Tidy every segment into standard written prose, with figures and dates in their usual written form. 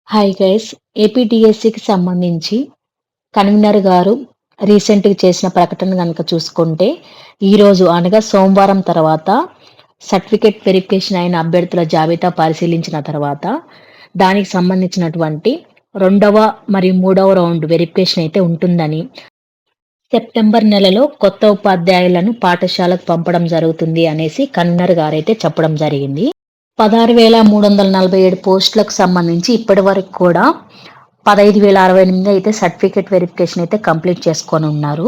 Hi guys. ఏపీడీఎస్సీకి సంబంధించి convener గారు రీసెంట్‌గా చేసిన ప్రకటన గనక చూసుకుంటే, ఈరోజు అనగా సోమవారం తర్వాత సర్టిఫికేట్ వెరిఫికేషన్ అయిన అభ్యర్థుల జాబితా పరిశీలించిన తర్వాత, దానికి సంబంధించినటువంటి రెండవ మరియు మూడవ రౌండ్ వెరిఫికేషన్ అయితే ఉంటుందని, సెప్టెంబర్ నెలలో కొత్త ఉపాధ్యాయులను పాఠశాలకు పంపడం జరుగుతుంది అనేసి కన్వీనర్ గారైతే చెప్పడం జరిగింది. 16,347 పోస్టులకు సంబంధించి ఇప్పటివరకు కూడా 15,068 అయితే సర్టిఫికేట్ వెరిఫికేషన్ అయితే కంప్లీట్ చేసుకొనున్నారు.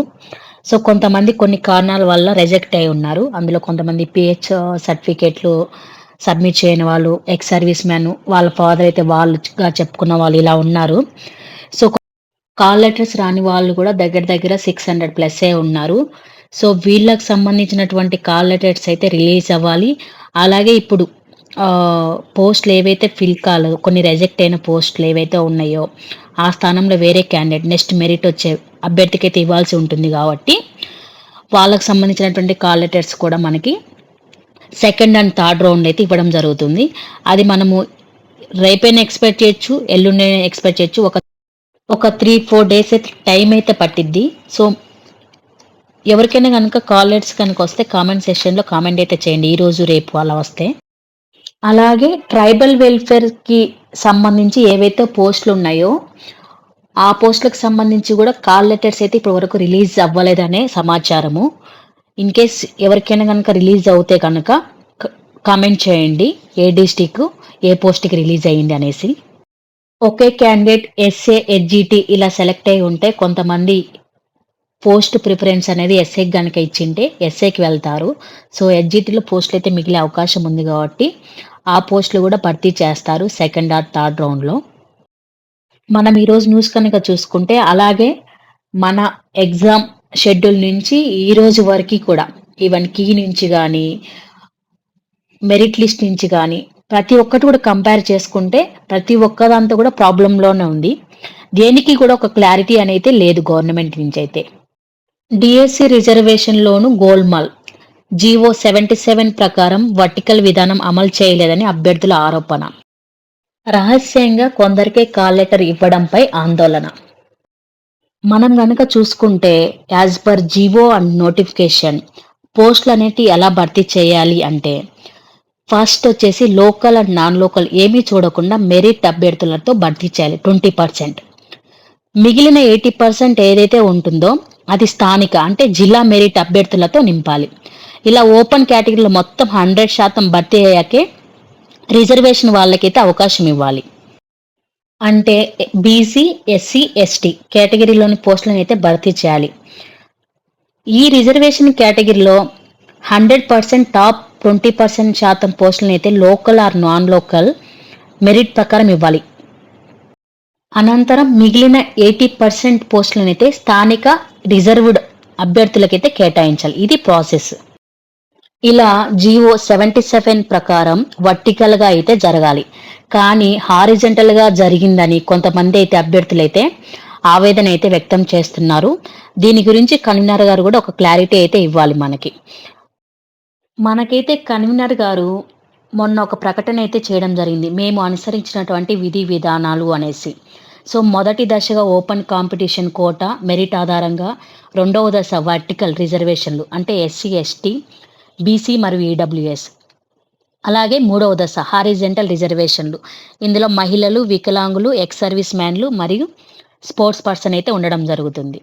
సో, కొంతమంది కొన్ని కారణాల వల్ల రిజెక్ట్ అయ్యి ఉన్నారు. అందులో కొంతమంది పీహెచ్ సర్టిఫికేట్‌లు సబ్మిట్ చేయని వాళ్ళు, ఎక్స్ సర్వీస్ మ్యాన్ వాళ్ళ ఫాదర్ అయితే వాళ్ళుగా చెప్పుకున్న వాళ్ళు ఇలా ఉన్నారు. సో, కాల్ లెటర్స్ రాని వాళ్ళు కూడా దగ్గర దగ్గర 600 ప్లస్సే ఉన్నారు. సో, వీళ్ళకి సంబంధించినటువంటి కాల్ లెటర్స్ అయితే రిలీజ్ అవ్వాలి. అలాగే ఇప్పుడు పోస్టులు ఏవైతే ఫిల్ కాలేదో కొన్ని రిజెక్ట్ అయిన పోస్టులు ఏవైతే ఉన్నాయో, ఆ స్థానంలో వేరే క్యాండిడేట్ నెక్స్ట్ మెరిట్ వచ్చే అభ్యర్థికైతే ఇవ్వాల్సి ఉంటుంది కాబట్టి, వాళ్ళకి సంబంధించినటువంటి కాల్ లెటర్స్ కూడా మనకి సెకండ్ అండ్ థర్డ్ రౌండ్ అయితే ఇవ్వడం జరుగుతుంది. అది మనము రేపైనా ఎక్స్‌పెక్ట్ చేయొచ్చు, ఎల్లుండైనా ఎక్స్‌పెక్ట్ చేయొచ్చు. ఒక 3, 4 డేస్ అయితే టైం అయితే పట్టిద్ది. సో, ఎవరికైనా గనుక కాల్ లెటర్స్ కనుక వస్తే కామెంట్ సెక్షన్‌లో కామెంట్ అయితే చేయండి. ఈరోజు, రేపు అలా వస్తే. అలాగే ట్రైబల్ వెల్ఫేర్‌కి సంబంధించి ఏవైతే పోస్టులున్నాయో, ఆ పోస్టులకు సంబంధించి గూడా కాల్ లెటర్స్ అయితే ఇప్పటి వరకు రిలీజ్ అవ్వలేదనే సమాచారము. ఇన్‌కేస్ ఎవరికైనా గనక రిలీజ్ అవుతే గనక క కామెంట్ చేయండి. ఏ డిస్ట్రిక్ట్, ఏ పోస్ట్‌కి రిలీజ్ అయింది అనేసి. ఒకే క్యాండిడేట్ ఎస్ఏ, హెచ్‌జిటి ఇలా సెలెక్ట్ అయ్యి ఉంటే కొంతమంది పోస్ట్ ప్రిఫరెన్స్ అనేది ఎస్ఏకి గనక ఇచ్చింటే ఎస్ఏకి వెళ్తారు. సో, హెచ్‌జిటిలో పోస్టులయితే మిగిలే అవకాశం ఉంది గాబట్టి, ఆ పోస్టులు గూడా భర్తీ చేస్తారు సెకండ్ ఆర్ థర్డ్ రౌండ్‌లో. మనం ఈరోజు న్యూస్ కనుక చూసుకుంటే, అలాగే మన ఎగ్జామ్ షెడ్యూల్ నుంచి ఈరోజు వరకి కూడా ఈవెన్ కీ నుంచి గానీ, మెరిట్ లిస్ట్ నుంచి గానీ, ప్రతి ఒక్కటి కూడా కంపేర్ చేసుకుంటే, ప్రతి ఒక్క దాంతో కూడా ప్రాబ్లమ్‌లోనే ఉంది. దేనికి కూడా ఒక క్లారిటీ అనైతే లేదు గవర్నమెంట్ నుంచైతే. డీఎస్సీ రిజర్వేషన్‌లోనూ గోల్‌మాల్. జీవో 77 ప్రకారం వర్టికల్ విధానం అమలు చేయలేదని అభ్యర్థుల ఆరోపణ. రహస్యంగా కొందరికే కాల్ లెటర్ ఇవ్వడంపై ఆందోళన. మనం గనక చూసుకుంటే as per GO and notification పోస్టులనేటివి ఎలా భర్తీ చేయాలి అంటే, ఫస్ట్ వచ్చేసి లోకల్ అండ్ నాన్ లోకల్ ఏమీ చూడకుండా మెరిట్ అభ్యర్థులతో భర్తీ చేయాలి 20%. మిగిలిన 80% ఏదైతే ఉంటుందో అది స్థానిక అంటే జిల్లా మెరిట్ అభ్యర్థులతో నింపాలి. ఇలా ఓపెన్ కేటగిరీలో మొత్తం 100% భర్తీ అయ్యాకే రిజర్వేషన్ వాళ్ళకైతే అవకాశం ఇవ్వాలి. అంటే బీసీ, ఎస్సీ, ఎస్టీ కేటగిరీలోని పోస్టులను అయితే భర్తీ చేయాలి. ఈ రిజర్వేషన్ కేటగిరీలో 100% టాప్ 20% పోస్టులను అయితే local are non local merit ప్రకారం ఇవ్వాలి. అనంతరం మిగిలిన 80% పోస్టులను అయితే స్థానిక రిజర్వ్డ్ అభ్యర్థులకైతే కేటాయించాలి. ఇది ప్రాసెస్. ఇలా జీవో 77 ప్రకారం వర్టికల్‌గా అయితే జరగాలి. కానీ హారిజంటల్‌గా జరిగిందని కొంతమంది అయితే అభ్యర్థులైతే ఆవేదన అయితే వ్యక్తం చేస్తున్నారు. దీని గురించి కన్వీనర్ గారు కూడా ఒక క్లారిటీ అయితే ఇవ్వాలి మనకి. మనకైతే కన్వీనర్ గారు మొన్న ఒక ప్రకటన అయితే చేయడం జరిగింది. మేము అనుసరించినటువంటి విధి విధానాలు అనేసి. సో, మొదటి దశగా ఓపెన్ కాంపిటీషన్ కోటా మెరిట్ ఆధారంగా, రెండవ దశ వర్టికల్ రిజర్వేషన్లు అంటే ఎస్సీ, ఎస్టీ, బీసీ మరియు ఈడబ్ల్యూఎస్. అలాగే మూడవ దశ హారిజంటల్ రిజర్వేషన్లు. ఇందులో మహిళలు, వికలాంగులు, ఎక్స్ సర్వీస్ మ్యాన్లు మరియు స్పోర్ట్స్ పర్సన్ అయితే ఉండడం జరుగుతుంది.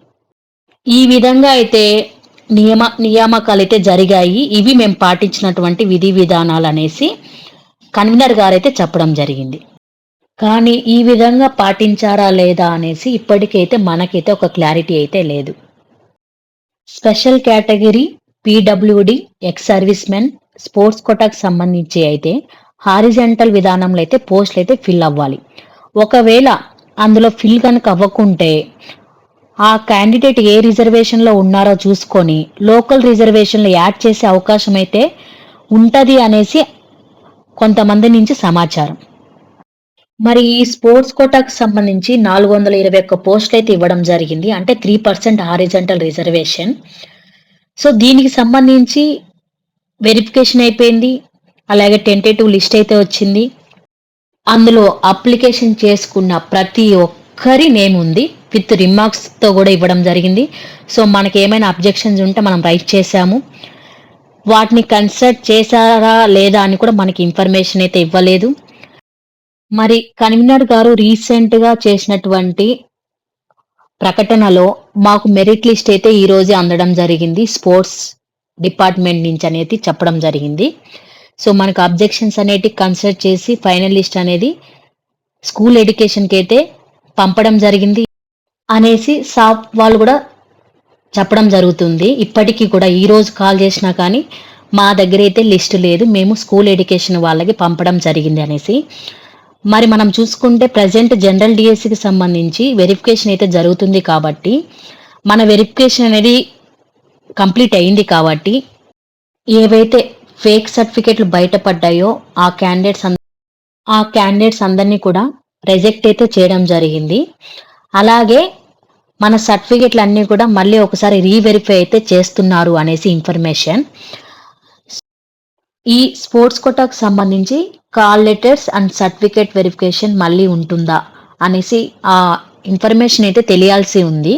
ఈ విధంగా అయితే నియామకాలైతే జరిగాయి. ఇవి మేము పాటించినటువంటి విధి విధానాలనేసి కన్వీనర్ గారైతే చెప్పడం జరిగింది. కానీ ఈ విధంగా పాటించారా లేదా అనేసి ఇప్పటికైతే మనకైతే ఒక క్లారిటీ అయితే లేదు. Special category, PWD, ex servicemen, sports కోటాకు సంబంధించి అయితే హారిజంటల్ విధానంలో అయితే పోస్టులు అయితే ఫిల్ అవ్వాలి. ఒకవేళ అందులో ఫిల్ కనుక అవ్వకుంటే ఆ క్యాండిడేట్ ఏ రిజర్వేషన్‌లో ఉన్నారో చూసుకొని లోకల్ రిజర్వేషన్‌లో యాడ్ చేసే అవకాశం అయితే ఉంటది అనేసి కొంతమంది నుంచి సమాచారం. మరి ఈ స్పోర్ట్స్ కోటాకు సంబంధించి 421 పోస్టులైతే ఇవ్వడం జరిగింది. అంటే 3% హారిజంటల్ రిజర్వేషన్. సో, దీనికి సంబంధించి వెరిఫికేషన్ అయిపోయింది. అలాగే టెంటేటివ్ లిస్ట్ అయితే వచ్చింది. అందులో అప్లికేషన్ చేసుకున్న ప్రతి ఒక్కరి నేమ్ ఉంది, విత్ రిమార్క్స్తో కూడా ఇవ్వడం జరిగింది. సో మనకి ఏమైనా అబ్జెక్షన్స్ ఉంటే మనం రైట్ చేశాము. వాటిని కన్సల్ట్ చేశారా లేదా అని కూడా మనకి ఇన్ఫర్మేషన్ అయితే ఇవ్వలేదు. మరి కన్వీనర్ గారు రీసెంట్గా చేసినటువంటి ప్రకటనలో మాకు మెరిట్ లిస్ట్ అయితే ఈ రోజే అందడం జరిగింది, స్పోర్ట్స్ డిపార్ట్మెంట్ నుంచి అనేది చెప్పడం జరిగింది. సో మనకు అబ్జెక్షన్స్ అనేటి కన్సిడర్ చేసి ఫైనల్ లిస్ట్ అనేది స్కూల్ ఎడ్యుకేషన్కి అయితే పంపడం జరిగింది అనేసి సాప్ వాళ్ళు కూడా చెప్పడం జరుగుతుంది. ఇప్పటికీ కూడా ఈ రోజు కాల్ చేసినా కానీ మా దగ్గర అయితే లిస్ట్ లేదు, మేము స్కూల్ ఎడ్యుకేషన్ వాళ్ళకి పంపడం జరిగింది అనేసి. మరి మనం చూసుకుంటే ప్రజెంట్ జనరల్ డిఎస్సికి సంబంధించి వెరిఫికేషన్ అయితే జరుగుతుంది కాబట్టి మన వెరిఫికేషన్ అనేది కంప్లీట్ అయింది కాబట్టి ఏవైతే ఫేక్ సర్టిఫికేట్లు బయటపడ్డాయో ఆ క్యాండిడేట్స్ అందరినీ కూడా రిజెక్ట్ అయితే చేయడం జరిగింది. అలాగే మన సర్టిఫికేట్లు అన్నీ కూడా మళ్ళీ ఒకసారి రీవెరిఫై అయితే చేస్తున్నారు అనేసి ఇన్ఫర్మేషన్. ఈ స్పోర్ట్స్ కోటాకు సంబంధించి call letters and certificate verification మళ్ళీ ఉంటుందా అనేసి ఆ ఇన్ఫర్మేషన్ అయితే తెలియాల్సి ఉంది.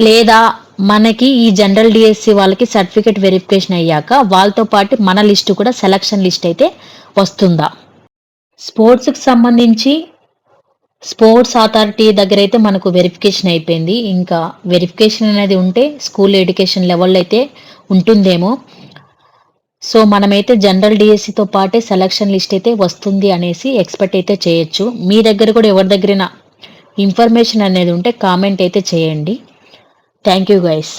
లేదా మనకి ఈ జనరల్ డిఎస్సి వాళ్ళకి సర్టిఫికేట్ వెరిఫికేషన్ అయ్యాక వాళ్ళతో పాటు మన లిస్టు కూడా సెలక్షన్ లిస్ట్ అయితే వస్తుందా? స్పోర్ట్స్కి సంబంధించి స్పోర్ట్స్ అథారిటీ దగ్గర అయితే మనకు వెరిఫికేషన్ అయిపోయింది. ఇంకా వెరిఫికేషన్ అనేది ఉంటే స్కూల్ ఎడ్యుకేషన్ లెవెల్లో అయితే ఉంటుందేమో. సో మనమైతే జనరల్ డిఎస్సితో పాటే సెలక్షన్ లిస్ట్ అయితే వస్తుంది అనేసి ఎక్స్పెక్ట్ అయితే చేయొచ్చు. మీ దగ్గర కూడా ఎవరి దగ్గరైనా ఇన్ఫర్మేషన్ అనేది ఉంటే కామెంట్ అయితే చేయండి. Thank you guys.